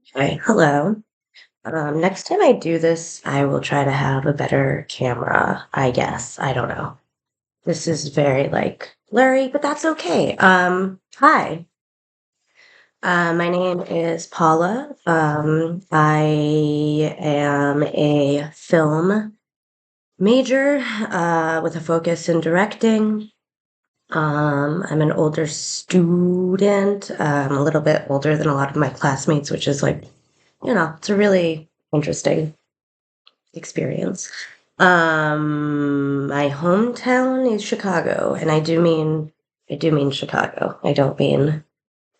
Okay, hello. Next time I do this, I will try to have a better camera, I guess. I don't know. This is very like blurry, but that's okay. Hi. My name is Paula. I am a film major with a focus in directing. I'm an older student, a little bit older than a lot of my classmates, which is like, it's a really interesting experience. My hometown is Chicago, and I do mean Chicago. I don't mean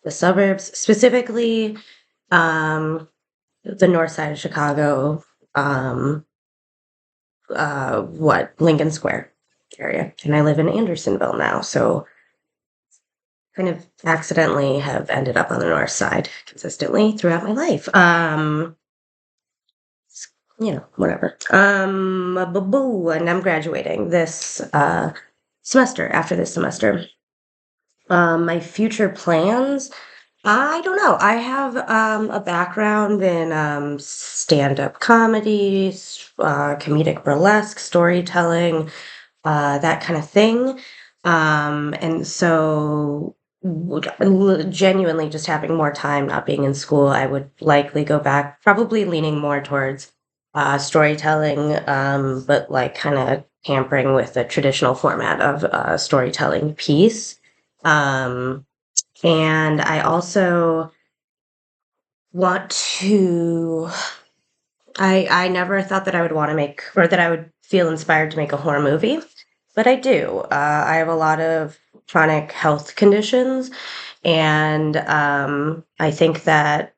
the suburbs, specifically, the north side of Chicago, um, Lincoln Square area. And I live in Andersonville now, so kind of accidentally have ended up on the north side consistently throughout my life. Whatever. Boo, and I'm graduating this semester. After this semester, my future plans. I don't know. I have a background in stand-up comedy, comedic burlesque, storytelling, that kind of thing. And so, genuinely, just having more time, not being in school, I would likely go back, probably leaning more towards storytelling, but like kind of tampering with the traditional format of storytelling piece. Um, and I also want to. I never thought that I would want to make or that I would feel inspired to make a horror movie, but I do. I have a lot of chronic health conditions, and I think that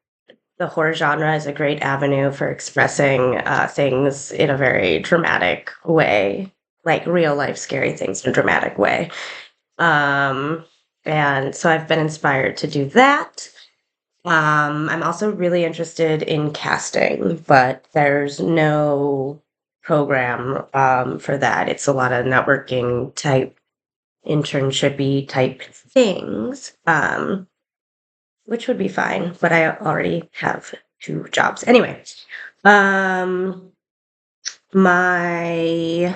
the horror genre is a great avenue for expressing things in a very dramatic way, like real life scary things in a dramatic way. Um, and so I've been inspired to do that. I'm also really interested in casting, but there's no program for that. It's a lot of networking type, internshipy type things, which would be fine. But I already have two jobs anyway. Um, my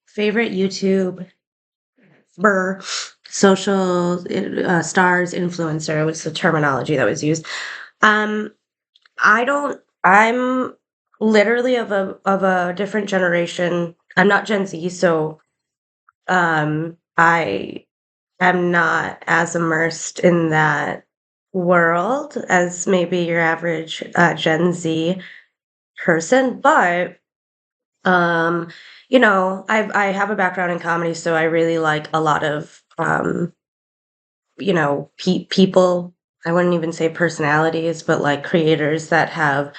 favorite YouTube Burr, social stars influencer was the terminology that was used. Um, I don't. I'm literally of a different generation. I'm not Gen Z, so I am not as immersed in that world as maybe your average Gen Z person. But um, I have a background in comedy, so I really like a lot of people. I wouldn't even say personalities, but like creators that have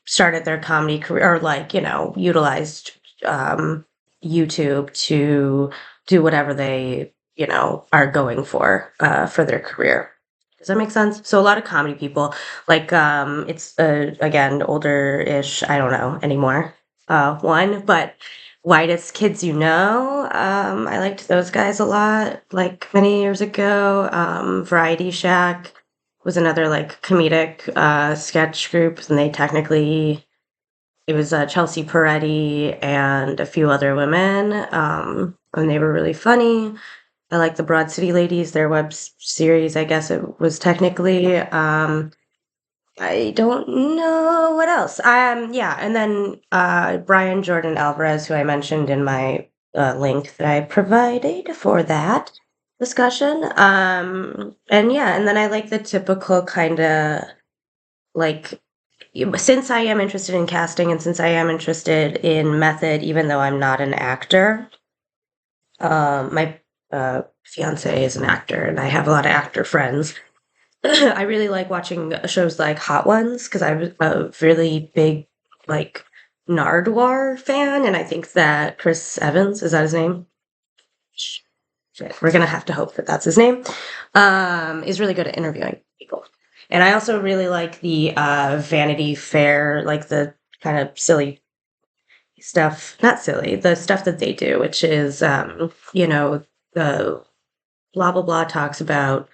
started their comedy career or like, utilized um, YouTube to do whatever they, are going for their career. Does that make sense? So a lot of comedy people, like it's again older-ish, I don't know anymore. One, but Whitest Kids You Know. I liked those guys a lot, like many years ago. Variety Shack was another like comedic sketch group, and they technically it was Chelsea Peretti and a few other women, and they were really funny. I like the Broad City Ladies, their series, I guess it was technically. I don't know what else. Yeah, and then Brian Jordan Alvarez, who I mentioned in my link that I provided for that discussion. And yeah, and then I like the typical kind of like since I am interested in casting and since I am interested in method, even though I'm not an actor, my fiance is an actor, and I have a lot of actor friends. I really like watching shows like Hot Ones because I'm a really big like Nardwuar fan, and I think that Chris Evans, is that his name? Shit, we're gonna have to hope that that's his name. Is really good at interviewing people, and I also really like the Vanity Fair, like the kind of silly stuff. Not silly, the stuff that they do, which is the blah blah blah talks about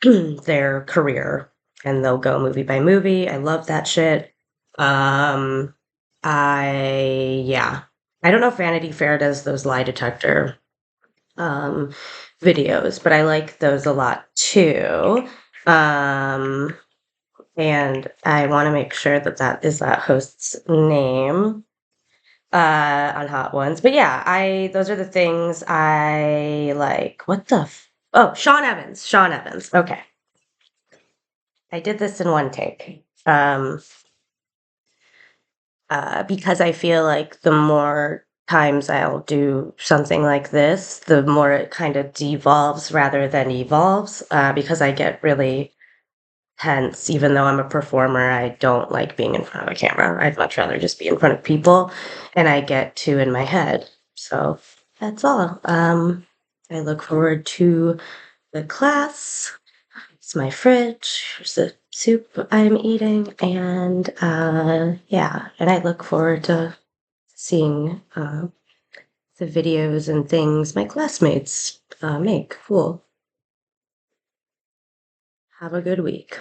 their career. and they'll go movie by movie. I love that shit. Um, yeah. I don't know if Vanity Fair does those lie detector um, videos, but I like those a lot too. Um, and I want to make sure that that is that host's name on Hot Ones. But yeah, I those are the things I like. What the? Oh, Sean Evans. Sean Evans. Okay, I did this in one take. Because I feel like the more times I'll do something like this, the more it kind of devolves rather than evolves. Because I get really tense, even though I'm a performer, I don't like being in front of a camera. I'd much rather just be in front of people, and I get too in my head. So that's all. I look forward to the class. It's my fridge. Here's the soup I'm eating, and yeah, and I look forward to seeing the videos and things my classmates make. Cool. Have a good week.